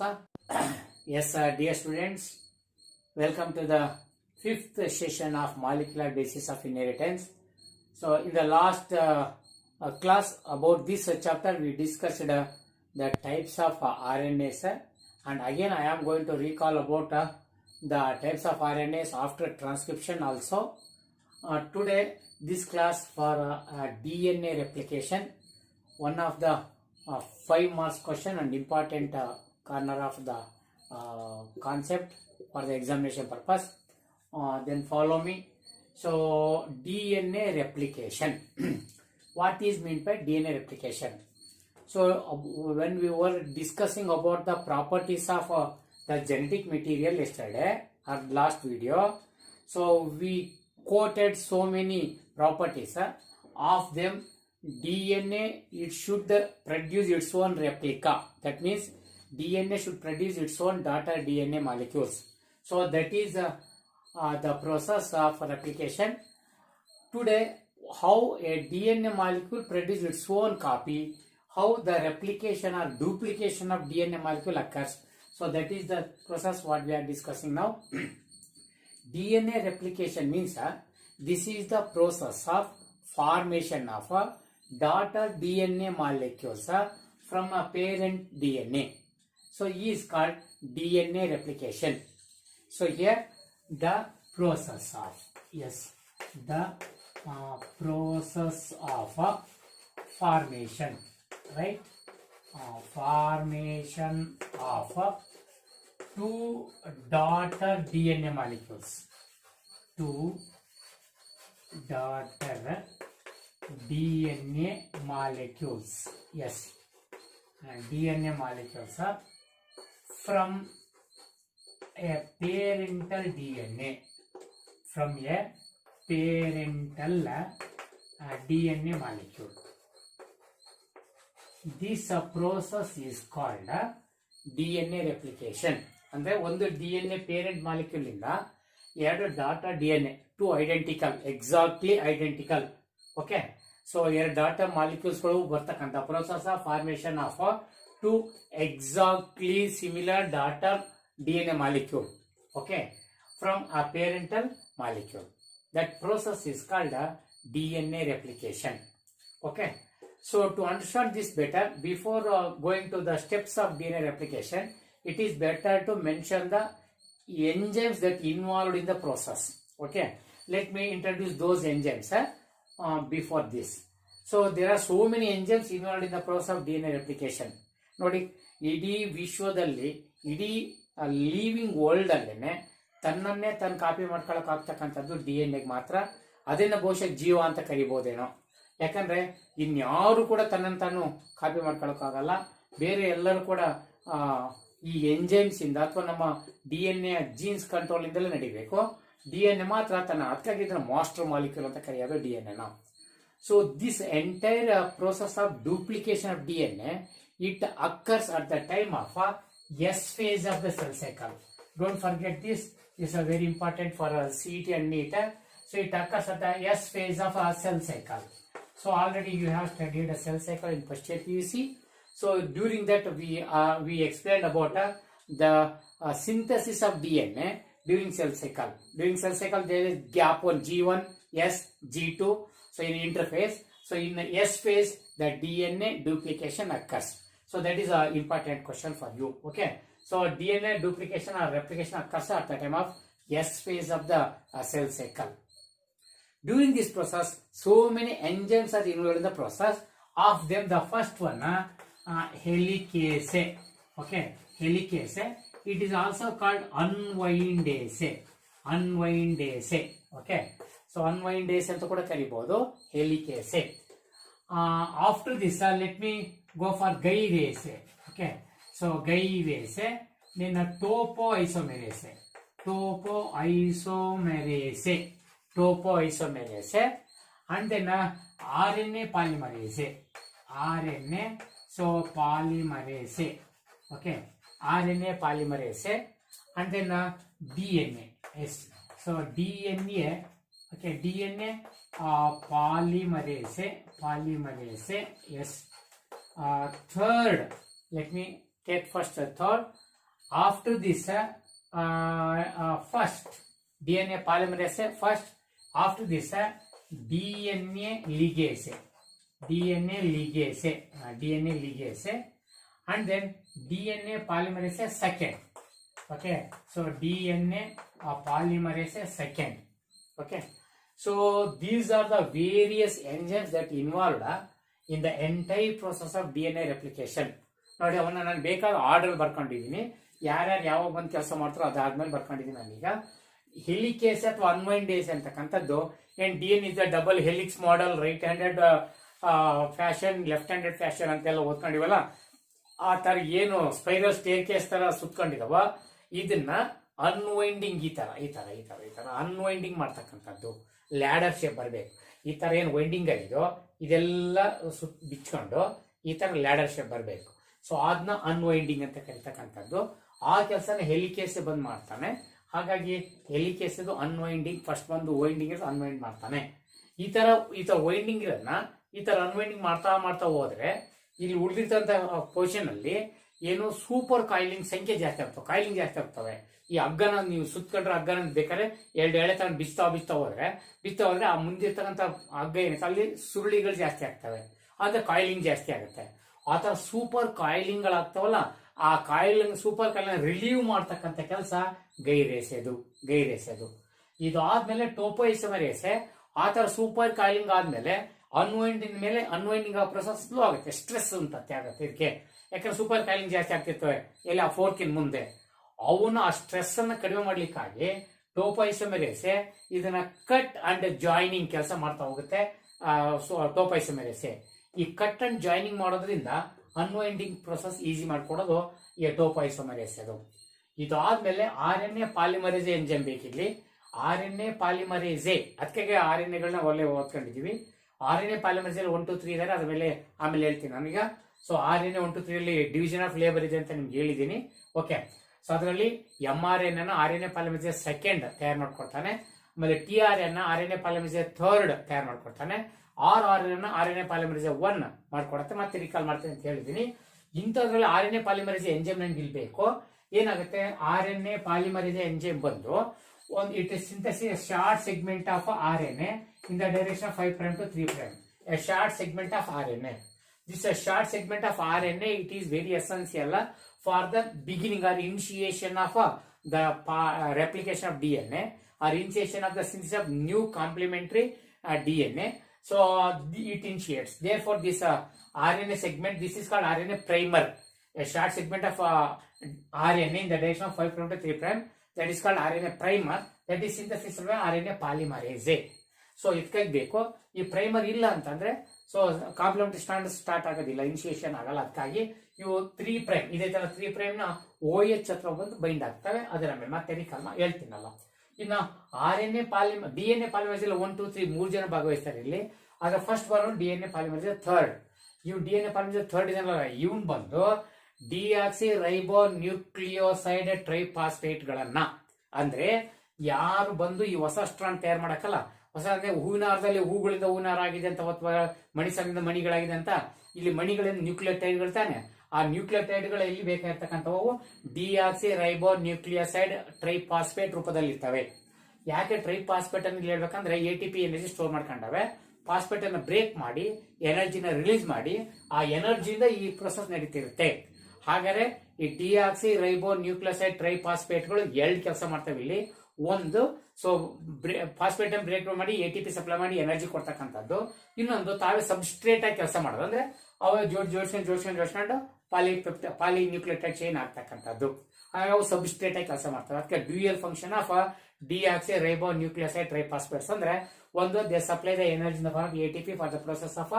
Sir. Yes, dear students, welcome to the fifth session of molecular basis of inheritance. So, in the last class about this chapter, we discussed the types of RNAs, and again I am going to recall about the types of RNAs after transcription also. Today, this class for DNA replication, one of the 5 marks question and important corner of the concept for the examination purpose. Then follow me. So DNA replication. What is meant by DNA replication? So when we were discussing about the properties of the genetic material yesterday or last video, so we quoted so many properties. Of them, DNA, it should produce its own replica. That means DNA should produce its own daughter DNA molecules. So that is the process of replication. Today, how a DNA molecule produces its own copy, how the replication or duplication of DNA molecule occurs. So that is the process what we are discussing now. DNA replication means this is the process of formation of daughter DNA molecules from a parent DNA. So it is called DNA replication. So here the process of, the process of formation, right? Formation of two daughter DNA molecules. Two daughter DNA molecules. Yes. DNA molecules are from a parental DNA. From a parental DNA molecule. This process is called DNA replication. ಅಂದರೆ ಒಂದು DNA parent molecule ಇಂದ ಎರಡು daughter DNA, two identical, exactly identical. Okay. So ಎರಡು daughter molecules ಗಳು ಬರ್ತಕ್ಕಂಥ process of formation of two exactly similar daughter DNA molecule. Okay. From a parental molecule. That process is called DNA replication. Okay. So to understand this better, before going to the steps of DNA replication, it is better to mention the enzymes that involved in the process. Okay. Let me introduce those enzymes before this. So there are so many enzymes involved in the process of DNA replication. ನೋಡಿ, ಇಡೀ ವಿಶ್ವದಲ್ಲಿ ಇಡೀ living world ಅಲ್ಲೇನೆ ತನ್ನನ್ನೇ ತನ್ನ copy ಮಾಡ್ಕೊಳಕ್ ಆಗ್ತಕ್ಕಂಥದ್ದು DNA ಮಾತ್ರ. ಅದನ್ನ ಬಹುಶಃ ಜೀವ ಅಂತ ಕರಿಬಹುದೇನೋ. ಯಾಕಂದ್ರೆ ಇನ್ಯಾರು ಕೂಡ ತನ್ನನ್ನು ತಾನು ಕಾಪಿ ಮಾಡ್ಕೊಳಕ್ಕಾಗಲ್ಲ. ಬೇರೆ ಎಲ್ಲರೂ ಕೂಡ ಈ ಎಂಜೈಮ್ಸ್ ಇಂದ ಅಥವಾ ನಮ್ಮ DNA ಜೀನ್ಸ್ ಕಂಟ್ರೋಲ್ ಇಂದಲೇ ನಡಿಬೇಕು. DNA ಮಾತ್ರ ತನ್ನ ಅದಕ್ಕಾಗಿ ಇದನ್ನ ಮಾಸ್ಟರ್ ಮಾಲಿಕ್ಯೂಲ್ ಅಂತ ಕರೆಯೋದು DNA ನ. So this entire process of duplication of DNA, it occurs at the time of S phase of the cell cycle. Don't forget this. This is very important for CET and NEET. So it occurs at the S phase of a cell cycle. So already you have studied a cell cycle in first year PUC. So during that we explained about the synthesis of DNA during cell cycle. During cell cycle there is gap on G1, S, G2. So in interphase. So in S phase the DNA duplication occurs. So that is an important question for you. Okay. So DNA duplication or replication occurs at the time of S phase of the cell cycle. During this process, so many enzymes are involved in the process. Of them, the first one, helicase. Okay, helicase. It is also called unwindase. Unwindase. Okay, so unwindase ಅಂತ ಕೂಡ ಕರಿಬಹುದು, helicase. After this, let me go for gyrase. Okay, so gyrase, then topoisomerase. Topoisomerase. Topoisomerase, and then RNA polymerase. RNA, so polymerase. Okay, RNA polymerase, and then DNA. Yes, so DNA. Okay, DNA polymerase. Yes. Third, let me take first the third. after this first DNA polymerase first, after this DNA ligase, and then DNA polymerase second. Okay, so DNA polymerase second. Okay, so these are the various enzymes that involved in the entire process of DNA replication. ನೋಡಿ, ಅವನ್ನ ನಾನು ಬೇಕಾದ order ಬರ್ಕೊಂಡಿದ್ದೀನಿ. ಯಾರ್ಯಾರು ಯಾವಾಗ ಬಂದು ಕೆಲಸ ಮಾಡ್ತಾರೋ ಅದಾದ್ಮೇಲೆ ಬರ್ಕೊಂಡಿದ್ದೀನಿ. ನಾನೀಗ ಹೆಲಿಕೇಸ್ ಅಥವಾ ಅನ್ವೈಂಡೇಸ್ ಅಂತಕ್ಕಂಥದ್ದು, ಏನ್ DNA is the double helix model, right handed fashion, left handed fashion ಅಂತೆಲ್ಲ ಓದ್ಕೊಂಡಿವಲ್ಲ, ಆ ತರ ಏನು ಸ್ಪೈರಲ್ ಸ್ಟೇರ್ ಕೇಸ್ ತರ ಸುತ್ಕೊಂಡಿದಾವ, ಇದನ್ನ ಅನ್ವೈಂಡಿಂಗ್ ಈ ತರ ಅನ್ವೈಂಡಿಂಗ್ ಮಾಡ್ತಕ್ಕಂಥದ್ದು. ಲ್ಯಾಡರ್ ಶೇಪ್ ಬರಬೇಕು. ಈ ತರ ಏನು ವೈಂಡಿಂಗ್ ಆಗಿದೋ ಇದೆಲ್ಲ ಬಿಚ್ಕೊಂಡು ಈ ತರ ಲ್ಯಾಡರ್ ಶೇಪ್ ಬರಬೇಕು. ಸೊ ಅದನ್ನ ಅನ್ವೈಂಡಿಂಗ್ ಅಂತ ಕರಿತಕ್ಕಂಥದ್ದು. ಆ ಕೆಲಸನ ಹೆಲಿಕೇಸ್ ಬಂದ್ ಮಾಡ್ತಾನೆ. ಹಾಗಾಗಿ ಹೆಲಿಕೇಸ್ ಅನ್ವೈಂಡಿಂಗ್ ಫಸ್ಟ್ ಬಂದು ವೈಂಡಿಂಗ್ ಅನ್ವೈಂಡ್ ಮಾಡ್ತಾನೆ. ಈ ತರ ವೈಂಡಿಂಗ್ ಇರೋದನ್ನ ಈ ತರ ಅನ್ವೈಂಡಿಂಗ್ ಮಾಡ್ತಾ ಹೋದ್ರೆ ಇಲ್ಲಿ ಉಳಿದಿರ್ತಂತ ಪೊಸಿಷನ್ ಅಲ್ಲಿ ಏನು ಸೂಪರ್ ಕಾಯಿಲಿಂಗ್ ಸಂಖ್ಯೆ ಜಾಸ್ತಿ ಆಗ್ತವೆ, ಕಾಯಿಲಿಂಗ್ ಜಾಸ್ತಿ ಆಗ್ತವೆ. ಈ ಹಗ್ಗನ ನೀವು ಸುತ್ಕೊಂಡ್ರೆ ಹಗ್ಗನ ಬೇಕಾದ್ರೆ ಎರಡು ಎಳೆ ತಗೊಂಡು ಬಿಸ್ತಾ ಹೋದ್ರೆ ಆ ಮುಂದಿರ್ತಕ್ಕಂಥ ಹಗ್ಗ ಏನಿದೆ ಅಲ್ಲಿ ಸುರುಳಿಗಳು ಜಾಸ್ತಿ ಆಗ್ತವೆ, ಆದ್ರೆ ಕಾಯಿಲಿಂಗ್ ಜಾಸ್ತಿ ಆಗುತ್ತೆ. ಆ ತರ ಸೂಪರ್ ಕಾಯಿಲಿಂಗ್ಗಳಾಗ್ತಾವಲ್ಲ, ಆ ಸೂಪರ್ ಕಾಯಿಲಿಂಗ್ ರಿಲೀವ್ ಮಾಡ್ತಕ್ಕಂಥ ಕೆಲಸ ಗೈರೇಸೆದು. ಇದು ಆದ್ಮೇಲೆ ಟೋಪೋಐಸೋಮರೇಸೆ. ಆ ತರ ಸೂಪರ್ ಕಾಯಿಲಿಂಗ್ ಆದ್ಮೇಲೆ ಅನ್ವೈಂಡಿಂಗ್ ಆ ಪ್ರೊಸೆಸ್ ಸ್ಲೋ ಆಗುತ್ತೆ, ಸ್ಟ್ರೆಸ್ ಅಂತ ಆಗುತ್ತೆ ಇದಕ್ಕೆ. ಯಾಕಂದ್ರೆ ಸೂಪರ್ ಕಾಯಿಲಿಂಗ್ ಜಾಸ್ತಿ ಆಗ್ತಿರ್ತವೆ ಎಲ್ಲ ಆ ಫೋರ್ಕಿನ್ ಮುಂದೆ. ಅವನು ಆ ಸ್ಟ್ರೆಸ್ ಅನ್ನ ಕಡಿಮೆ ಮಾಡ್ಲಿಕ್ಕಾಗಿ ಟೋಪೋಐಸೋಮರೇಸೆ ಇದನ್ನ ಕಟ್ ಅಂಡ್ ಜಾಯಿನಿಂಗ್ ಕೆಲಸ ಮಾಡ್ತಾ ಹೋಗುತ್ತೆ. ಟೋಪೋಐಸೋಮರೇಸೆ ಈ ಕಟ್ ಅಂಡ್ ಜಾಯಿನಿಂಗ್ ಮಾಡೋದ್ರಿಂದ ಅನ್ವೈಂಡಿಂಗ್ ಪ್ರೊಸೆಸ್ ಈಸಿ ಮಾಡ್ಕೊಡೋದು ಈ ಟೋಪೋಐಸೋಮರೇಸ್. ಇದು ಆದ್ಮೇಲೆ RNA ಪಾಲಿಮರೇಸೆ ಎಂಜೈಮ್ ಬೇಕಿಲ್ಲಿ. RNA ಪಾಲಿಮರೇಸೆ ಅದಕ್ಕೆ RNAಗಳನ್ನ ಒಳ್ಳೆ ಓದ್ಕೊಂಡಿದೀವಿ. RNA ಪಾಲಿಮರೇಸೆ 1 2 3 ಇದಾರೆ, ಅದ್ರ ಮೇಲೆ ಆಮೇಲೆ ಹೇಳ್ತೀನಿ ನಾನೀಗ. ಸೊ RNA 1 2 3 ಅಲ್ಲಿ ಡಿವಿಷನ್ ಆಫ್ ಲೇಬರ್ ಇದೆ ಅಂತ ನಿಮ್ಗೆ ಹೇಳಿದ್ದೀನಿ. ಓಕೆ, ಸೊ ಅದರಲ್ಲಿ mRNA RNA ಪಾಲಿಮರೇಸೆ ಸೆಕೆಂಡ್ ತಯಾರು ಮಾಡ್ಕೊಡ್ತಾನೆ. ಆಮೇಲೆ tRNA RNA ಪಾಲಿಮರೇಸೆ ಥರ್ಡ್ ತಯಾರು ಮಾಡ್ಕೊಡ್ತಾನೆ. RNA ಪಾಲಿಮರೇಸೆ 1 ಮಾಡ್ಕೊಡತ್ತೆ. ಮತ್ತೆ ರಿಕಾಲ್ ಮಾಡ್ತೇನೆ ಅಂತ ಹೇಳಿದೀನಿ. ಇಂಥದ್ರಲ್ಲಿ RNA ಪಾಲಿಮರೇಸೆ ಎಂಜೈಮ್ ನನ್ಗೆ ಇಲ್ಬೇಕು. ಏನಾಗುತ್ತೆ, RNA ಪಾಲಿಮರೇಸೆ ಎಂಜೈಮ್ ಬಂದು it is synthesis short segment of RNA in the direction of 5' to 3'. A short segment of RNA. This a short segment of RNA. It is very essential for the beginning or initiation of the replication of DNA or initiation of the synthesis of new complementary DNA. So it initiates. Therefore, this RNA segment, this is called RNA primer. A short segment of RNA in the direction of 5' to 3'. That is called RNA primer. That is synthesis of RNA polymerase. So ಇದಕ್ಕಾಗಿ ಬೇಕು. ಈ primer ಇಲ್ಲ ಅಂತಂದ್ರೆ so complementary strand start ಆಗೋದಿಲ್ಲ, initiation ಆಗಲ್ಲ. ಅದಕ್ಕಾಗಿ ಇವು 3' ಇದೇ ತರ 3' ನ OH ಹತ್ರ ಬಂದು ಬೈಂಡ್ ಆಗ್ತವೆ. ಅದರ ಮೇಲೆ ಮತ್ತೆ ಹೇಳ್ತೀನಲ್ಲ. ಇನ್ನು DNA ಪಾಲಿಮರೇಸ್ 1 2 3 3 ಜನ ಭಾಗವಹಿಸ್ತಾರೆ ಇಲ್ಲಿ. ಆಗ ಫಸ್ಟ್ ಬರೋನು DNA ಪಾಲಿಮರೇಸ್ ಥರ್ಡ್. ಇವ್ DNA ಪಾಲಿಮರೇಸ್ ಥರ್ಡ್ ಇದೆಲ್ಲ ಇವನ್ ಬಂದು ಡಿಆಕ್ಸಿ ರೈಬೋ ನ್ಯೂಕ್ಲಿಯೋಸೈಡ್ ಟ್ರೈಫಾಸ್ಫೇಟ್ ಗಳನ್ನ, ಅಂದ್ರೆ ಯಾರು ಬಂದು ಈ ಹೊಸ ಸ್ಟ್ರಾಂಡ್ ತಯಾರು ಮಾಡಕ್ಕಲ್ಲ, ಹೊಸ ಅಂದ್ರೆ ಹೂವಿನ ಹಾರದಲ್ಲಿ ಹೂಗಳಿಂದ ಹೂವಿನ ಹಾರ ಆಗಿದೆ ಅಂತ, ಅಥವಾ ಮಣಿಸಲಿಂದ ಮಣಿಗಳಾಗಿದೆ ಅಂತ, ಇಲ್ಲಿ ಮಣಿಗಳಿಂದ ನ್ಯೂಕ್ಲಿಯೋಟೈಡ್ಗಳು ತಾನೆ. ಆ ನ್ಯೂಕ್ಲಿಯೋಟೈಡ್ಗಳು ಎಲ್ಲಿ ಬೇಕಾಗಿರ್ತಕ್ಕಂಥವು ಡಿಆಕ್ಸಿ ರೈಬೋ ನ್ಯೂಕ್ಲಿಯೋಸೈಡ್ ಟ್ರೈಫಾಸ್ಫೇಟ್ ರೂಪದಲ್ಲಿ ಇರ್ತವೆ. ಯಾಕೆ ಟ್ರೈಫಾಸ್ಫೇಟ್ ಅನ್ನು ಹೇಳ್ಬೇಕಂದ್ರೆ ATP ಎನರ್ಜಿ ಸ್ಟೋರ್ ಮಾಡ್ಕೊಂಡವೆ. ಫಾಸ್ಫೇಟ್ ಅನ್ನು ಬ್ರೇಕ್ ಮಾಡಿ ಎನರ್ಜಿನ ರಿಲೀಸ್ ಮಾಡಿ ಆ ಎನರ್ಜಿಯಿಂದ ಈ ಪ್ರೊಸೆಸ್ ನಡೀತಿರುತ್ತೆ. ಹಾಗಾದ್ರೆ ಈ ಡಿಆಕ್ಸಿ ರೈಬೋ ನ್ಯೂಕ್ಲಿಯೋಸೈಡ್ ಟ್ರೈಫಾಸ್ಫೇಟ್ಗಳು ಎರಡು ಕೆಲಸ ಮಾಡ್ತವೆ ಇಲ್ಲಿ. ಒಂದು, ಸೊ ಫಾಸ್ಫೇಟ್ ಅನ್ನು ಬ್ರೇಕ್ ಮಾಡಿ ATP ಸಪ್ಲೈ ಮಾಡಿ ಎನರ್ಜಿ ಕೊಡ್ತಕ್ಕಂಥದ್ದು. ಇನ್ನೊಂದು, ತಾವೇ ಸಬ್ಸ್ಟ್ರೇಟ್ ಆಗಿ ಕೆಲಸ ಮಾಡೋದು, ಅಂದ್ರೆ ಅವ ಜೋಡಿಸ್ಕೊಂಡು ಪಾಲಿ ನ್ಯೂಕ್ಲಿಯೋಟೈಡ್ ಚೈನ್ ಆಗ್ತಕ್ಕಂಥದ್ದು. ಹಾಗಾಗಿ ಅವು ಸಬ್ಸ್ಟ್ರೇಟ್ ಆಗಿ ಕೆಲಸ ಮಾಡ್ತವೆ. ಅದಕ್ಕೆ dual function of deoxyribonucleoside triphosphates ಅಂದ್ರೆ ಒಂದು, they supply the energy in the form of ATP for the process of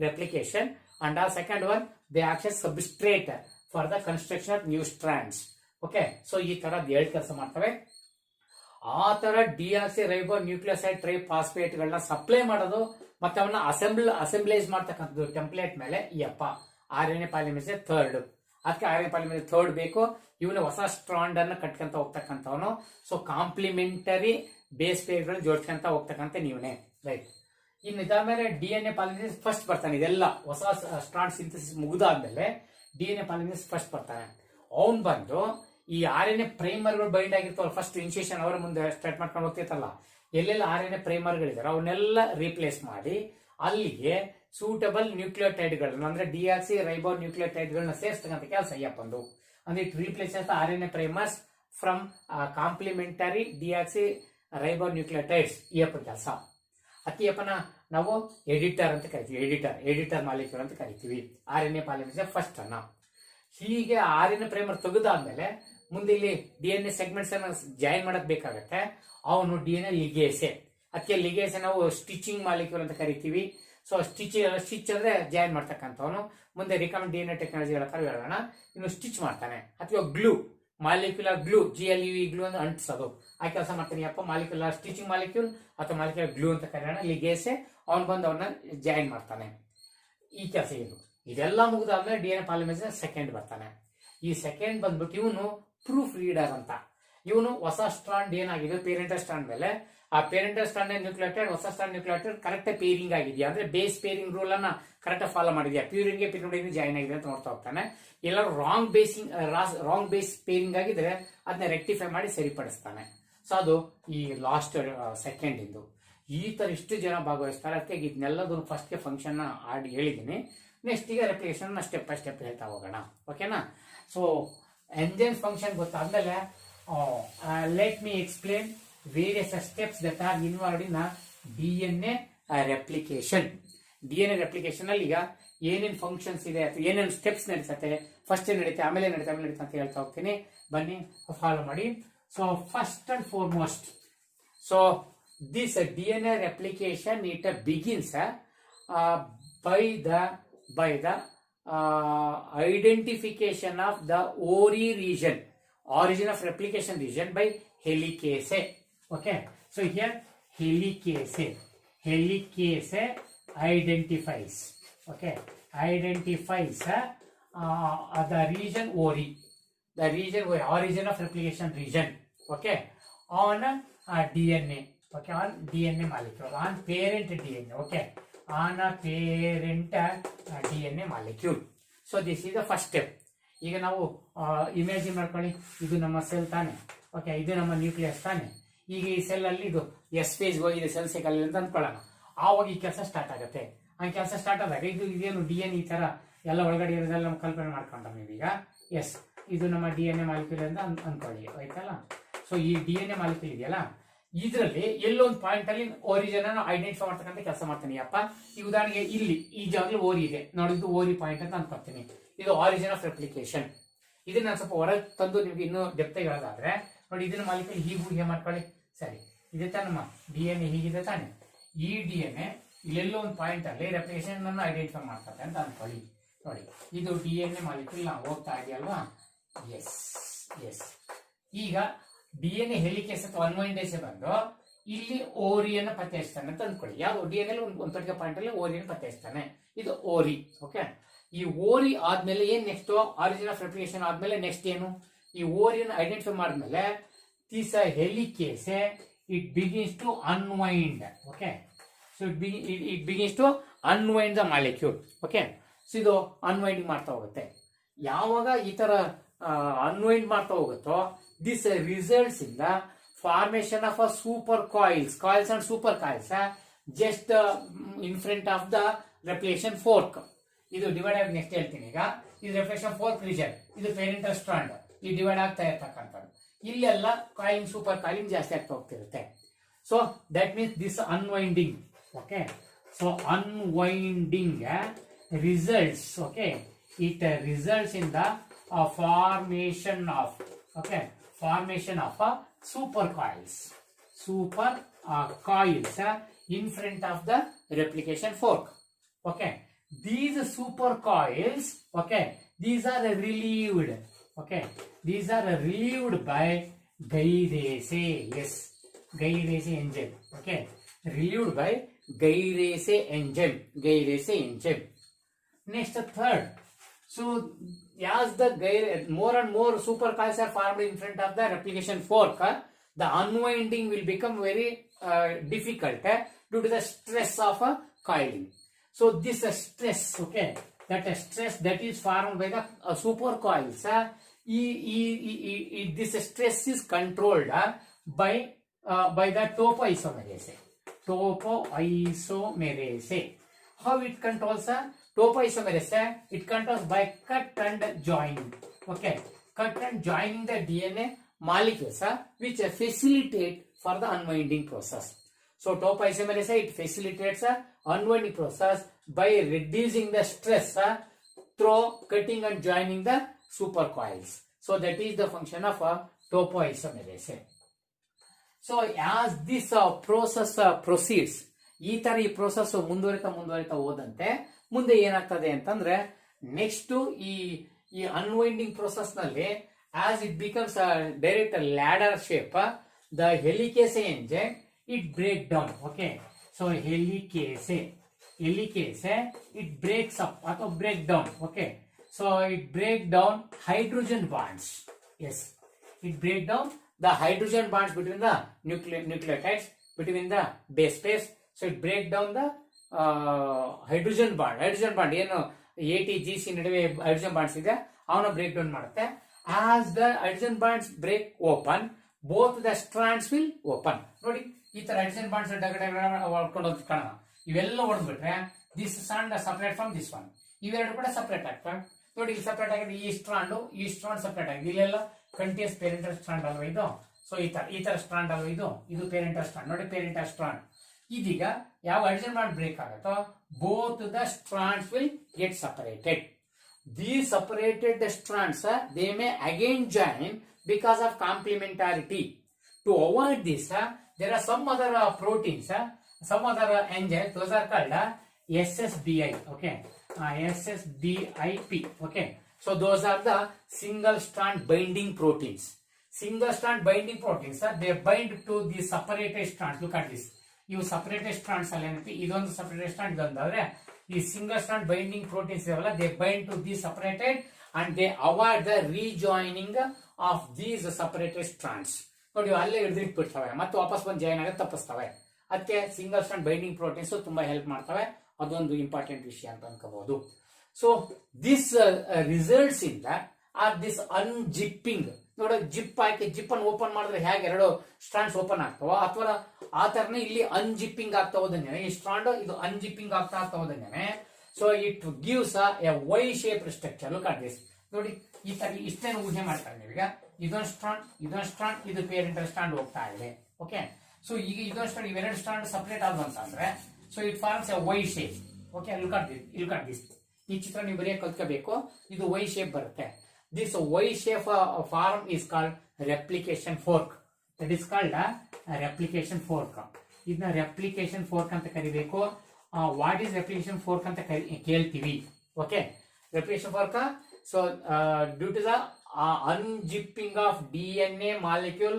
replication, and second one they act as substrate for the construction of new strands. Okay, so ಈ ತರ ಎರಡು ಕೆಲಸ ಮಾಡ್ತವೆ. ಆ ತರ deoxyribonucleoside triphosphate ಗಳನ್ನ supply ಮಾಡೋದು ಮತ್ತೆ ಅವನ್ನ ಅಸೆಂಬ್ಲೈಸ್ ಮಾಡ್ತಕ್ಕಂಥದ್ದು ಟೆಂಪ್ಲೇಟ್ ಮೇಲೆ RNA ಪಾಲಿಮರೇಸ್ ಥರ್ಡ್. ಅದಕ್ಕೆ RNA ಪಾಲಿಮರೇಸ್ ಥರ್ಡ್ ಬೇಕು. ಇವನು ಹೊಸ ಸ್ಟ್ರಾಂಡ್ ಅನ್ನ ಕಟ್ಕೊಂತ ಹೋಗ್ತಕ್ಕಂಥವನು. ಸೊ ಕಾಂಪ್ಲಿಮೆಂಟರಿ ಬೇಸ್ ಪೇರ್ಗಳು ಜೋಡಿಸ್ಕೊಂತ ಹೋಗ್ತಕ್ಕಂಥ ನೀವನೇ, ರೈಟ್. ಇನ್ನು ಇದಾದ್ಮೇಲೆ DNA ಪಾಲಿಮರೇಸ್ ಫಸ್ಟ್ ಬರ್ತಾನೆ. ಇದೆಲ್ಲ ಹೊಸ ಸ್ಟ್ರಾಂಡ್ ಸಿಂಥಸಿಸ್ ಮುಗಿದಾದ್ಮೇಲೆ DNA ಪಾಲಿಮರೇಸ್ ಫಸ್ಟ್ ಬರ್ತಾನೆ. ಅವನ್ ಬಂದು ಈ RNA ಪ್ರೈಮರ್ಗಳು ಬೈಂಡ್ ಆಗಿರ್ತಾವಲ್ಲ ಫಸ್ಟ್ ಇನಿಷಿಯೇಷನ್ ಅವರ ಮುಂದೆ ಸ್ಟಾರ್ಟ್ ಮಾಡ್ಕೊಂಡು ಹೋಗ್ತಿರ್ತಲ್ಲ, ಎಲ್ಲೆಲ್ಲ RNA ಪ್ರೈಮರ್ಗಳಿದಾರೆ ಅವನ್ನೆಲ್ಲ ರೀಪ್ಲೇಸ್ ಮಾಡಿ ಅಲ್ಲಿಗೆ ಸೂಟಬಲ್ ನ್ಯೂಕ್ಲಿಯೋಟೈಡ್ಗಳನ್ನ ಅಂದ್ರೆ ಡಿಆಕ್ಸಿ ರೈಬೋ ನ್ಯೂಕ್ಲಿಯೋಟೈಡ್ಗಳನ್ನ ಸೇರಿಸ್ತಕ್ಕಂಥ ಕೆಲಸ ಅಯ್ಯಪ್ಪಂದು. ಅಂದ್ರೆ it replaces RNA primers from complementary deoxyribonucleotides. ಈ ಅಪ್ಪನ ಕೆಲಸ. ಅತಿಯಪ್ಪನ ನಾವು ಎಡಿಟರ್ ಅಂತ ಕರಿತೀವಿ, ಎಡಿಟರ್ ಮಾಲಿಕ್ಯೂಲ್ ಅಂತ ಕರಿತೀವಿ. RNA ಪಾಲಿಮರೇಸ್ ಫಸ್ಟ್ ಅನ್ನ ಹೀಗೆ RNA ಪ್ರೈಮರ್ ತೆಗೆದಾದ್ಮೇಲೆ ಮುಂದೆ ಇಲ್ಲಿ DNA ಸೆಗ್ಮೆಂಟ್ಸ್ ಅನ್ನ ಜಾಯಿನ್ ಮಾಡಕ್ ಬೇಕಾಗತ್ತೆ. ಅವನು DNA ಲಿಗೇಸೆ, ಅದಕ್ಕೆ ಲಿಗೇಸೆ ನಾವು ಸ್ಟಿಚಿಂಗ್ ಮಾಲಿಕ್ಯೂಲ್ ಅಂತ ಕರಿತೀವಿ. ಸೊ ಸ್ಟಿಚ್ ಅಂದ್ರೆ ಜಾಯಿನ್ ಮಾಡ್ತಕ್ಕಂಥವನು. ಮುಂದೆ ರಿಕಮೆಂಡ್ DNA ಟೆಕ್ನಾಲಜಿ ಹೇಳೋಣ, ಇನ್ನು ಸ್ಟಿಚ್ ಮಾಡ್ತಾನೆ. ಅಥವಾ glue, molecular glue, GLUE glue ಅಂತ ಅಂಟಿಸೋದು ಆ ಕೆಲಸ ಮಾಡ್ತಾನೆ. ಅಪ್ಪ ಮಾಲಿಕ್ಯುಲರ್ ಸ್ಟಿಚಿಂಗ್ ಮಾಲಿಕ್ಯೂಲ್ ಅಥವಾ ಮಾಲಿಕ್ಯುಲರ್ ಗ್ಲೂ ಅಂತ ಕರೆಯೋಣ. ಲಿಗೇಸೆ ಅವನು ಬಂದು ಅವನ್ನ ಜಾಯಿನ್ ಮಾಡ್ತಾನೆ. ಈ ಕೆಲಸ ಇದೆಲ್ಲ ಮುಗಿದಾದ್ಮೇಲೆ DNA ಪಾಲಿಮರೇಸ್ ಸೆಕೆಂಡ್ ಬರ್ತಾನೆ. ಈ ಸೆಕೆಂಡ್ ಬಂದ್ಬಿಟ್ಟು ಇವನು ಪ್ರೂಫ್ ರೀಡರ್ ಅಂತ. ಇವನು ಹೊಸ ಸ್ಟ್ರಾಂಡ್ ಏನಾಗಿದೆ ಪೇರೆಂಟಲ್ ಸ್ಟ್ರಾಂಡ್ ಮೇಲೆ, ಆ ಪೇರೆಂಟಲ್ ಸ್ಟ್ರಾಂಡ್ ನ್ಯೂಕ್ಲಿಯೋಟೈಡ್ ಹೊಸ ಸ್ಟ್ರಾಂಡ್ ನ್ಯೂಕ್ಲಿಯೋಟೈಡ್ ಕರೆಕ್ಟ್ ಪೇರಿಂಗ್ ಆಗಿದೆಯಾ ಅಂದ್ರೆ ಬೇಸ್ ಪೇರಿಂಗ್ ರೂಲ್ ಅನ್ನ ಕರೆಕ್ಟ್ ಫಾಲೋ ಮಾಡಿದ್ಯಾ, ಪ್ಯೂರಿಂಗ್ ಪಿರಿಮಿಡ್ ಜಾಯಿನ್ ಆಗಿದೆ ಅಂತ ನೋಡ್ತಾ ಹೋಗ್ತಾನೆ. ಎಲ್ಲರೂ ರಾಂಗ್ ಬೇಸ್ ಪೇರಿಂಗ್ ಆಗಿದ್ರೆ ಅದನ್ನ ರೆಕ್ಟಿಫೈ ಮಾಡಿ ಸರಿಪಡಿಸ್ತಾನೆ. ಸೊ ಅದು ಈ ಲಾಸ್ಟ್ ಸೆಕೆಂಡ್ ಇಂದು. ಈ ತರ ಇಷ್ಟು ಜನ ಭಾಗವಹಿಸ್ತಾರೆ. ಅದಕ್ಕೆ ಇದನ್ನೆಲ್ಲದೂ ಫಸ್ಟ್ಗೆ ಫಂಕ್ಷನ್ ಆಡಿ ಹೇಳಿದ್ದೀನಿ. ನೆಕ್ಸ್ಟ್ ಈಗ ರೆಪ್ಲಿಕೇಶನ್ ಸ್ಟೆಪ್ ಬೈ ಸ್ಟೆಪ್ ಹೇಳ್ತಾ ಹೋಗೋಣ. ಓಕೆನಾ? ಸೊ ಎಂಜೈಮ್ ಫಂಕ್ಷನ್ ಗೊತ್ತಾದ್ಮೇಲೆ let me explain various steps that are involved in DNA replication. DNA replication ಅಲ್ಲಿ ಈಗ ಏನೇನು ಫಂಕ್ಷನ್ಸ್ ಇದೆ ಅಥವಾ ಏನೇನು ಸ್ಟೆಪ್ಸ್ ನಡೀತದೆ, ಫಸ್ಟ್ ನಡೀತೆ ಆಮೇಲೆ ನಡೀತೆ ಅಂತ ಹೇಳ್ತಾ ಹೋಗ್ತೀನಿ. ಬನ್ನಿ ಫಾಲೋ ಮಾಡಿ. So first and foremost, so this DNA replication it begins by the identification of the ORI region, origin of replication region by helicase. Okay, so here helicase identifies, okay, identifies the region ORI, origin of replication region, okay, on DNA, okay, on DNA molecule, on parent DNA, okay, on a parent DNA molecule. So this is the first step. ಈಗ ನಾವು ಇಮೇಜಿನ್ ಮಾಡ್ಕೊಳ್ಳಿ, ಇದು ನಮ್ಮ cell ತಾನೆ, okay, ಇದು ನಮ್ಮ nucleus ತಾನೆ. ಈಗ ಈ ಸೆಲ್ ಅಲ್ಲಿ ಇದು ಎಸ್ ಫೇಸ್ ಹೋಗಿದೆ ಸೆಲ್ ಸೈಕಲ್ ಅಂತ ಅಂದ್ಕೊಳ್ಳೋಣ. ಆವಾಗ ಈ ಕೆಲಸ ಸ್ಟಾರ್ಟ್ ಆಗುತ್ತೆ. ಆ ಕೆಲಸ ಸ್ಟಾರ್ಟ್ ಆದಾಗ ಇದೇನು DNA ಈ ತರ ಎಲ್ಲ ಒಳಗಡೆ ಇರೋದೆಲ್ಲ ನಮ್ಮ ಕಲ್ಪನೆ ಮಾಡ್ಕೊಂಡ ನೀವೀಗ. ಎಸ್, ಇದು ನಮ್ಮ DNA ಮಾಲಿಕ್ಯೂಲ್ ಅಂತ ಅನ್ಕೊಳ್ಳಿ, ಆಯ್ತಲ್ಲ. ಸೊ ಈ DNA ಮಾಲಿಕ್ಯೂಲ್ ಇದೆಯಲ್ಲ, ಇದರಲ್ಲಿ ಎಲ್ಲೊಂದು ಪಾಯಿಂಟ್ ಅಲ್ಲಿ ಓರಿಜಿನ್ ಅನ್ನು ಐಡೆಂಟಿಫೈ ಮಾಡ್ತಕ್ಕಂಥ ಕೆಲಸ ಮಾಡ್ತೀನಿ. ಅಪ್ಪ ಈ ಉದಾಹರಣೆಗೆ ಇಲ್ಲಿ ಈ ಜಾಗದಲ್ಲಿ ಓರಿ ಇದೆ ನೋಡಿ, ಇದು ಓರಿ ಪಾಯಿಂಟ್ ಅಂತ ಅನ್ಕೊಳ್ತೀನಿ. ಇದು ಆರಿಜಿನ್ ಆಫ್ ರೆಪ್ಲಿಕೇಶನ್. ಇದನ್ನ ನಾನು ಸ್ವಲ್ಪ ಹೊರಗೆ ತಂದು ನಿಮ್ಗೆ ಇನ್ನೂ ಡೆಪ್ತ್ ಹೇಳೋದಾದ್ರೆ ನೋಡಿ, ಇದನ್ನ ಮಾಲಿಕ್ಯೂಲ್ ಹೀಗೆ ಮಾಡ್ಕೊಳ್ಳಿ. ಸರಿ, ಇದೆ ತಾನೆ ನಮ್ಮ DNA ಹೀಗಿದೆ ತಾನೆ. ಈ DNA ಇಲ್ಲೆಲ್ಲೋ ಒಂದು ಪಾಯಿಂಟ್ ಅಲ್ಲಿ ರೆಪ್ಲಿಕೇಶನ್ ಅನ್ನು ಐಡೆಂಟಿಫೈ ಮಾಡ್ತಾರೆ ಅಂತ ಅನ್ಕೊಳ್ಳಿ. ನೋಡಿ, ಇದು DNA ಮಾಲಿಕ್ಯೂಲ್ ನಾವು ಹೋಗ್ತಾ ಇದೆಯಲ್ವಾ. ಎಸ್ ಎಸ್, ಈಗ DNA ಹೆಲಿಕೇಸ್ ಅಥವಾ ಅನ್ವೈಂಡೇಸ್ ಬಂದು ಇಲ್ಲಿ ಓರಿಯನ್ನ ಪತ್ತೆ ಹಚ್ತಾನೆ ಅಂತ ಅಂದ್ಕೊಳ್ಳಿ. ಯಾವ್ದು DNA ಒಂದು ಪರ್ಟಿಕ್ಯುಲರ್ ಪಾಯಿಂಟ್ ಅಲ್ಲಿ ಓರಿಯನ್ನು ಪತ್ತೆ ಹಚ್ತಾನೆ. ಇದು ಓರಿ. ಓಕೆ, ಈ ಓರಿ ಆದ್ಮೇಲೆ ಏನ್ ನೆಕ್ಸ್ಟ್, ಆರಿಜಿನ್ ಆಫ್ ರೆಪ್ಲಿಕೇಶನ್ ಆದ್ಮೇಲೆ ನೆಕ್ಸ್ಟ್ ಏನು, ಈ ಓರಿಯನ್ನು ಐಡೆಂಟಿಫೈ ಮಾಡಿದ್ಮೇಲೆ this helicase it begins to unwind. Okay, so it begins to unwind the molecule. Okay, so ಇದು ಅನ್ವೈಂಡಿಂಗ್ ಮಾಡ್ತಾ ಹೋಗುತ್ತೆ. ಯಾವಾಗ ಈ ತರ ಅನ್ವೈಂಡ್ ಮಾಡ್ತಾ ಹೋಗುತ್ತೋ, this results in the formation of a super coils and super coils just in front of the replication fork. ಇದು divide ಆಗಿ ನೆಕ್ಸ್ಟ್ ಹೇಳ್ತೀನಿ. ಈಗ ಇದು ರೆಪ್ಲಿಕೇಶನ್ ಫೋರ್ಕ್ ರೀಜನ್, ಇದು ಪೇರೆಂಟಲ್ ಸ್ಟ್ರಾಂಡ್, ಈ ಡಿವೈಡ್ ಆಗ್ತಾ ಇರ್ತಕ್ಕಂಥದ್ದು. ಇಲ್ಲೆಲ್ಲ ಕಾಯಿಲಿಂಗ್ ಸೂಪರ್ ಕಾಯಿಲಿಂಗ್ ಜಾಸ್ತಿ ಆಗ್ತಾ ಹೋಗ್ತಿರುತ್ತೆ. So that means this unwinding. Okay, so unwinding results, okay, it results in the formation of, okay, formation of super coils in front of the replication fork. Okay, these super coils, okay, these are relieved, okay, these are relieved by Gyrase. Yes, Gyrase enzyme. Okay, relieved by Gyrase enzyme. Next, third. So as the more and more super coils are formed in front of the replication fork, the unwinding will become very difficult due to the stress of coiling. So this stress, okay, that stress that is formed by the super coils this stress is controlled by the topoisomerase. Topoisomerase. How it controls topoisomerase? It controls by cut and joining. Okay, cut and joining the DNA molecules which facilitate for the unwinding process. So topoisomerase, it facilitates unwinding process by reducing the stress through cutting and joining the supercoils. So that is the function of topoisomerase. So as this process proceeds, ಈ process ಮುಂದುವರಿತಾ ಹೋದಂತೆ ಮುಂದೆ ಏನಾಗ್ತದೆ ಅಂತಂದ್ರೆ next ಈ unwinding process ನಲ್ಲಿ as it becomes a direct ladder shape, the helicase enzyme it break down. Okay, so helicase it breaks up or break down. Okay, so it break down hydrogen bonds. Yes, it break down the hydrogen bonds between the nucleotides, between the base pairs. So it break down the hydrogen bond ಏನು ATGC ನಡುವೆ hydrogen bonds ಇದೆ ಅವನ break down ಮಾಡುತ್ತೆ. As the hydrogen bonds break open, both the strands will open. ನೋಡಿ ಈ ತರ hydrogen bonds ಹೊಡ್ಕೊಂಡು ಹೋಗ್ತ ಕಾಣ, ಇವೆಲ್ಲ ಹೊಡೆದ್ಬಿಟ್ರೆ this strand separate from this one, ಇವೆರಡು ಕೂಡ ಸಪರೇಟ್ ಆಗ್ತವೆ. ನೋಡಿ ಇಲ್ಲಿ ಸಪರೇಟ್ ಆಗಿದೆ, ಈ ಸ್ಟ್ರಾಂಡ್ ಸಪರೇಟ್ ಆಗಿದೆ, ಇಲ್ಲೆಲ್ಲ ಕಂಟಿನ್ಯೂಸ್ ಪೇರೆಂಟಲ್ ಸ್ಟ್ರಾಂಡ್ ಅಲ್ವಾ ಇದು. ಸೊ ಈ ತರ ಸ್ಟ್ರಾಂಡ್ ಅಲ್ವಾ ಇದು ಪೇರೆಂಟಲ್ ಸ್ಟ್ರಾಂಡ್. ನೋಡಿ ಪೇರೆಂಟಲ್ ಸ್ಟ್ರಾಂಡ್. ಇದೀಗ ಯಾವ ಹೈಡ್ರೋಜನ್ ಬಾಂಡ್ ಬ್ರೇಕ್ ಆಗುತ್ತೋ both the strands will get separated. These separated strands they may again join because of complementarity. To avoid this, there are some other proteins, some other enzymes. Those are called SSBI. Okay, SSBIP. Okay, so those are the single strand binding proteins. Single strand binding proteins, they bind to the separated strands. Look at this. You separated strands alli ಏನಂತ, ಇದೊಂದು separated strand, ಇದೊಂದಾದ್ರೆ ಈ single strand binding proteins ಇದಾವಲ್ಲ, they bind to the separated and they avoid the rejoining of these separated strands. ನೋಡಿ ಅಲ್ಲೇ ಹಿಡಿದಿಟ್ಬಿಡ್ತವೆ, ಮತ್ತೆ ವಾಪಸ್ ಬಂದು ಜಾಯಿನ್ ಆಗಿ ತಪ್ಪಿಸ್ತವೆ. ಅದಕ್ಕೆ ಸಿಂಗಲ್ ಸ್ಟ್ರಾಂಡ್ ಬೈಂಡಿಂಗ್ ಪ್ರೋಟೀನ್ಸ್ ತುಂಬಾ ಹೆಲ್ಪ್ ಮಾಡ್ತವೆ. ಅದೊಂದು ಇಂಪಾರ್ಟೆಂಟ್ ವಿಷಯ ಅಂತ ಅನ್ಕೋಬಹುದು. So this results in the or this unzipping. ನೋಡೋ ಜಿಪ್ ಹಾಕಿ ಜಿಪ್ ಅನ್ನು ಓಪನ್ ಮಾಡಿದ್ರೆ ಹೇಗೆ ಎರಡು ಸ್ಟ್ರಾಂಡ್ಸ್ ಓಪನ್ ಆಗ್ತಾವ, ಅಥವಾ ಆ ತರನೇ ಇಲ್ಲಿ ಅನ್ಜಿಪ್ಪಿಂಗ್ ಆಗ್ತಾ ಹೋದಂಗೆ ಈ ಸ್ಟ್ರಾಂಡ್ ಇದು ಅನ್ಜಿಪ್ಪಿಂಗ್ ಆಗ್ತಾ ಹೋದಂಗೆ. So it gives a Y shape structure. Look at this. ನೋಡಿ ಈ ತರ ಇಷ್ಟೇನು ಊಹೆ ಮಾಡ್ತಾರೆ ನೀವೀಗ. ಇದೊಂದು ಸ್ಟ್ರಾಂಡ್ ಇದು ಪೇರೆಂಟಲ್ ಸ್ಟ್ರಾಂಡ್ ಹೋಗ್ತಾ ಇದೆ. ಓಕೆ, ಸೊ ಈಗ ಇದೊಂದು ಸ್ಟ್ರಾಂಡ್ ಇವೆರಡು ಸ್ಟ್ರಾಂಡ್ ಸಪರೇಟ್ ಆದಂತಂದ್ರೆ so it forms a Y shape. Okay, look at this. ಈ ಚಿತ್ರ ನೀವು ಬರೆಯಕ್ಕೆ ಕಲ್ತ್ಕೋಬೇಕು. ಇದು ವೈ ಶೇಪ್ ಬರುತ್ತೆ. This Y shape form is called replication fork. That is called a replication fork. ಇದನ್ನ replication fork ಅಂತ ಕರಿಬೇಕು. What is replication fork ಅಂತ ಕೇಳ್ತೀವಿ. Okay, replication fork. So due to the unzipping of DNA molecule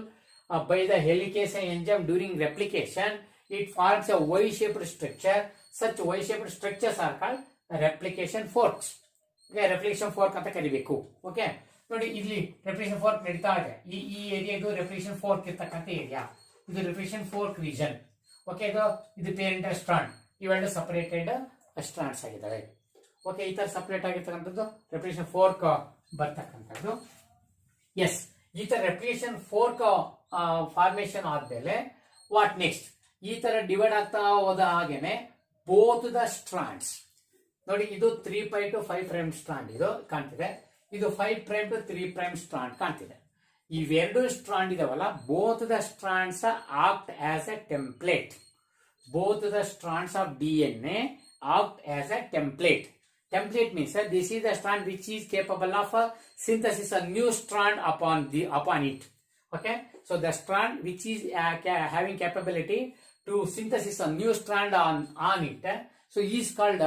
by the helicase enzyme during replication, it forms a Y-shaped structure. Such Y-shaped structures are called replication forks. Replication fork ಅಂತ ಕರಿಬೇಕು. Okay, ನೋಡಿ ಇಲ್ಲಿ replication fork ನಡೀತಾ ಇದೆ. ಈ area ಇದು replication fork ಇರ್ತಕ್ಕಂಥ area, ಇದು ರೆಪ್ಲಿಕೇಶನ್ ಫೋರ್ಕ್ ರೀಜನ್. ಓಕೆ, ಇದು ಪೇರೆಂಟಲ್ ಸ್ಟ್ರಾಂಡ್, ಇವೆರಡು ಸಪರೇಟೆಡ್ ಸ್ಟ್ರಾಂಡ್ಸ್ ಆಗಿದ್ದಾವೆ. ಓಕೆ, ಈ ತರ ಸಪರೇಟ್ ಆಗಿರ್ತಕ್ಕಂಥದ್ದು ರೆಪ್ಲಿಕೇಶನ್ ಫೋರ್ಕ್ ಬರ್ತಕ್ಕಂಥದ್ದು. ಎಸ್, ಈ ತರ ರೆಪ್ಲಿಕೇಶನ್ ಫೋರ್ಕ್ ಫಾರ್ಮೇಶನ್ ಆದ್ಮೇಲೆ ವಾಟ್ ನೆಕ್ಸ್ಟ್? ಈ ತರ ಡಿವೈಡ್ ಆಗ್ತಾ ಹೋದ ಹಾಗೇನೆ ಬೋತ್ ದ ಸ್ಟ್ರಾಂಡ್ಸ್. ನೋಡಿ ಇದು 3' to 5' ಸ್ಟ್ರಾಂಡ್ ಇದು ಕಾಣ್ತಿದೆ, ಇದು 5' to 3' ಸ್ಟ್ರಾಂಡ್ ಕಾಣ್ತಿದೆ. ಇವೆರಡು ಸ್ಟ್ರಾಂಡ್ ಇದಾವಲ್ಲ, both the strands act as a template. Both the strands of DNA act as a template. Template means this is the strand which is capable of synthesis a new strand upon it. Okay, so the strand which is having capability to synthesis a new strand on it, so is called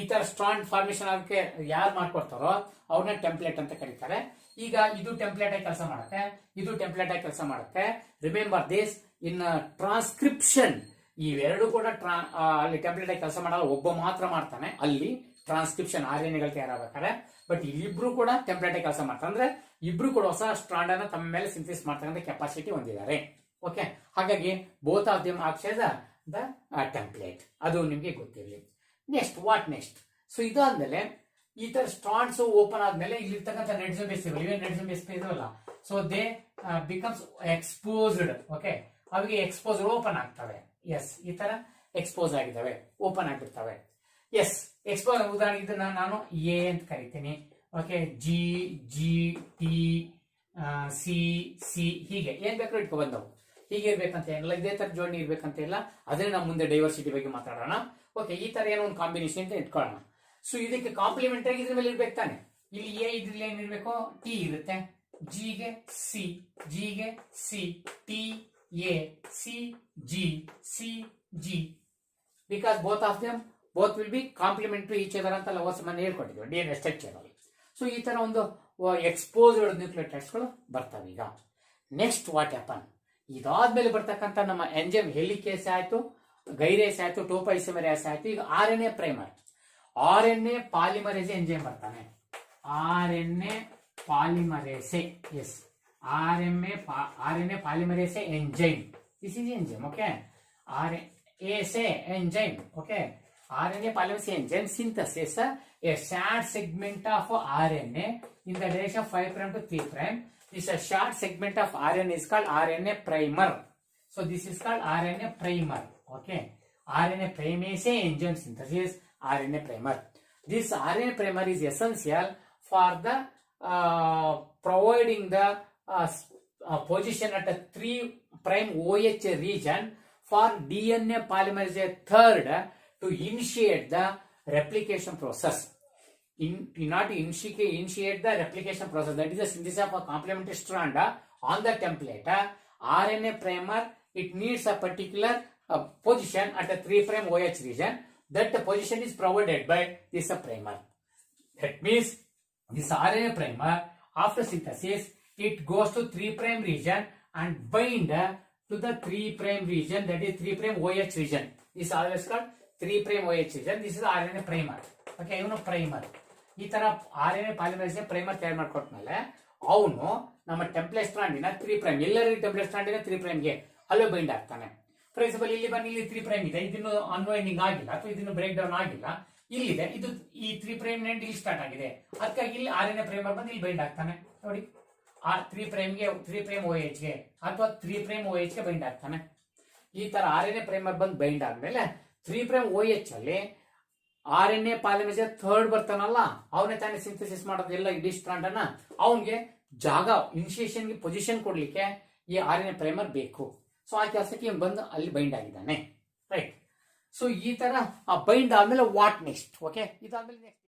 ಈ ತರ strand formation ಅದಕ್ಕೆ ಯಾರು ಮಾಡ್ಕೊಡ್ತಾರೋ ಅವ್ರನ್ನ template ಅಂತ ಕರೀತಾರೆ. ಈಗ ಇದು template ಆಗಿ ಕೆಲಸ ಮಾಡುತ್ತೆ, ಇದು ಟೆಂಪ್ಲೇಟ್ ಆಗಿ ಕೆಲಸ ಮಾಡುತ್ತೆ. ರಿಮೆಂಬರ್ ದಿಸ್, ಇನ್ ಟ್ರಾನ್ಸ್ಕ್ರಿಪ್ಷನ್ ಇವೆರಡು ಕೂಡ ಅಲ್ಲಿ ಟೆಂಪ್ಲೇಟ್ ಆಗಿ ಕೆಲಸ ಮಾಡಲ್ಲ, ಒಬ್ಬ ಮಾತ್ರ ಮಾಡ್ತಾನೆ ಅಲ್ಲಿ ಟ್ರಾನ್ಸ್ಕ್ರಿಪ್ಷನ್ RNA ತಯಾರಾಗಬೇಕಾದ್ರೆ. ಬಟ್ ಇಲ್ಲಿಬ್ರು ಕೂಡ ಟೆಂಪ್ಲೇಟ್ ಆಗಿ ಕೆಲಸ ಮಾಡ್ತಾರೆ, ಅಂದ್ರೆ ಇಬ್ರು ಕೂಡ ಹೊಸ ಸ್ಟ್ರಾಂಡ್ ಅನ್ನ ತಮ್ಮ ಮೇಲೆ ಸಿಂಥಸಿಸ್ ಮಾಡ್ತಕ್ಕಂಥ ಕೆಪಾಸಿಟಿ ಹೊಂದಿದ್ದಾರೆ. ಓಕೆ, ಹಾಗಾಗಿ both of them acts as the template. ಅದು ನಿಮಗೆ ಗೊತ್ತಿರಲಿ. Next what next? ಸೊ ಇದಾದ್ಮೇಲೆ ಈ ತರ ಸ್ಟ್ರಾಂಡ್ಸ್ ಓಪನ್ ಆದ್ಮೇಲೆ ಇಲ್ಲಿರ್ತಕ್ಕಂಥ ನೆಡ್ಸ್ ಬೇಸ್ ಇವೇ ನೆಡ್ಸ್ ಬೇಸ್ ಇದಾವಲ್ಲ, so they becomes exposed. Okay, ಅವಿಗೆ ಎಕ್ಸ್ಪೋಸ್ ಓಪನ್ ಆಗ್ತವೆ. ಎಸ್, ಈ ತರ ಎಕ್ಸ್ಪೋಸ್ ಆಗಿದ್ದಾವೆ, ಓಪನ್ ಆಗಿರ್ತವೆ. ಎಸ್, ಎಕ್ಸ್ಪೋಸ್ ಉದಾಹರಣೆ ಇದನ್ನ ನಾನು ಎ ಅಂತ ಕರಿತೀನಿ. Okay, G, G, T, C, C, ಹೀಗೆ ಏನ್ ಬೇಕಾದ್ರೂ ಇಟ್ಕೊ ಬಂದವು. ಹೀಗೆ ಇರ್ಬೇಕಂತ ಏನಿಲ್ಲ, ಇದೇ ತರ ಜೋಡಣೆ ಇರ್ಬೇಕಂತ ಇಲ್ಲ. ಅದೇ ನಾವು ಮುಂದೆ ಡೈವರ್ಸಿಟಿ ಬಗ್ಗೆ ಮಾತಾಡೋಣ. ಓಕೆ, ಈ ತರ ಏನೋ ಒಂದು ಕಾಂಬಿನೇಷನ್ ಅಂತ ಇಟ್ಕೊಳ್ಳೋಣ. ಸೊ ಇದಕ್ಕೆ ಕಾಂಪ್ಲಿಮೆಂಟರಿ ಇದ್ರ ಮೇಲೆ ಇರ್ಬೇಕು ತಾನೆ. ಇಲ್ಲಿ ಎ ಇದ್ರಲ್ಲಿ ಏನಿರ್ಬೇಕು, ಟಿ ಇರುತ್ತೆ, ಜಿಗೆ ಸಿ, ಜಿಗೆ C, T A, C G, C G, because both of them both will be complementary each other ಅಂತ ಲವರ್ಸ್ ಮನೆ ಹೇಳ್ಕೊಟ್ಟಿದ್ವಿ ಡಿಎನ್ಎ ಸ್ಟ್ರಕ್ಚರ್ ಅಲ್ಲಿ. ಸೊ ಈ ತರ ಒಂದು ಎಕ್ಸ್ಪೋಸ್ಡ್ ನ್ಯೂಕ್ಲಿಯೋಟೈಡ್ಸ್ಗಳು ಬರ್ತವೆ. ಈಗ ನೆಕ್ಸ್ಟ್ ವಾಟ್ ಹ್ಯಾಪನ್, ಇದಾದ್ಮೇಲೆ ಬರ್ತಕ್ಕಂಥ ನಮ್ಮ ಎಂಜೈಮ್ ಹೆಲಿಕೇಸ್ ಆಯ್ತು, ಗೈರೇಸ್ ಆಯ್ತು, ಟೋಪೈಸಮರೇಸ್ ಆಯ್ತು. ಈಗ R N A primer, R N A polymerase enzyme ಬರ್ತಾನೆ. ಆರ್ ಎನ್ ಎ ಪಾಲಿಮರೇಸೆ, ಎಸ್, ಆರ್ ಎನ್ ಎ ಪಾಲಿಮರೇಸೆ enzyme. This is enzyme. Okay, RNA enzyme. Okay, RNA polymerase enzyme synthesis a short segment of RNA in the direction of 5' to 3'. This a short segment of RNA is called RNA primer. So this is called RNA primer. Okay, RNA primase enzyme synthesis, RNA primer. This RNA primer is essential for the providing the position at a 3' OH region for DNA polymerase third to initiate the replication process. In order to initiate the replication process, that is the synthesis of a complementary strand on the template, RNA primer, it needs a particular position at a 3' OH region. That position is provided by this primer. That means this RNA primer, after synthesis, it goes to 3' region and bind to the 3' region, that is 3' OH region. This is always called 3' OH region. This is RNA primer. Okay, ಇವನು primer. ಈ ತರ RNA polymerase primer ತಯಾರು ಮಾಡ್ಕೊಟ್ಮೇಲೆ ಅವನು ನಮ್ಮ template ಸ್ಟ್ರಾಂಡಿನ 3' ಎಲ್ಲರಿಗೂ template ಸ್ಟ್ರಾಂಡಿನ 3' ಗೆ ಅಲ್ಲೇ bind ಆಗ್ತಾನೆ. ಫಾರ್ ಎಕ್ಸಾಂಪಲ್ ಇಲ್ಲಿ ಬನ್ನಿ, ಇಲ್ಲಿ 3' ಇದೆ, ಇದನ್ನು ಅನ್ವೈಂಡಿಂಗ್ ಆಗಿಲ್ಲ ಅಥವಾ ಇದನ್ನು ಬ್ರೇಕ್ ಡೌನ್ ಆಗಿಲ್ಲ, ಇಲ್ಲಿದೆ, ಇದು ಈ 3' ಎಂಡ್ ಇಲ್ಲಿ ಸ್ಟಾರ್ಟ್ ಆಗಿದೆ, ಅದಕ್ಕಾಗಿ ಇಲ್ಲಿ RNA ಪ್ರೈಮರ್ ಬಂದು ಇಲ್ಲಿ ಬೈಂಡ್ ಆಗ್ತಾನೆ. ನೋಡಿ, ಆ 3' OH ಗೆ ಅಥವಾ 3' OH ಗೆ ಬೈಂಡ್ ಆಗ್ತಾನೆ. ಈ ತರ RNA ಪ್ರೈಮರ್ ಬಂದು ಬೈಂಡ್ ಆದ್ಮೇಲೆ 3' OH ಅಲ್ಲಿ RNA ಪಾಲಿಮರೇಸ್ ಥರ್ಡ್ ಬರ್ತಾನಲ್ಲ, ಅವನೇ ತಾನೇ ಸಿಂಥಸಿಸ್ ಮಾಡೋದು ಎಲ್ಲ ಇಡೀ ಸ್ಟ್ರಾಂಡ್ ಅನ್ನ. ಅವನ್ಗೆ ಜಾಗ ಇನಿಷಿಯೇಷನ್ ಗೆ ಪೊಸಿಷನ್ ಕೊಡ್ಲಿಕ್ಕೆ ಈ RNA ಪ್ರೈಮರ್ ಬೇಕು. ಸೊ ಆ ಕೆಲಸಕ್ಕೆ ಇವನು ಬಂದು ಅಲ್ಲಿ ಬೈಂಡ್ ಆಗಿದ್ದಾನೆ. ರೈಟ್. ಸೊ ಈ ತರ ಬೈಂಡ್ ಆದ್ಮೇಲೆ ವಾಟ್ ನೆಕ್ಸ್ಟ್? ಓಕೆ, ಇದಾದ್ಮೇಲೆ ನೆಕ್ಸ್ಟ್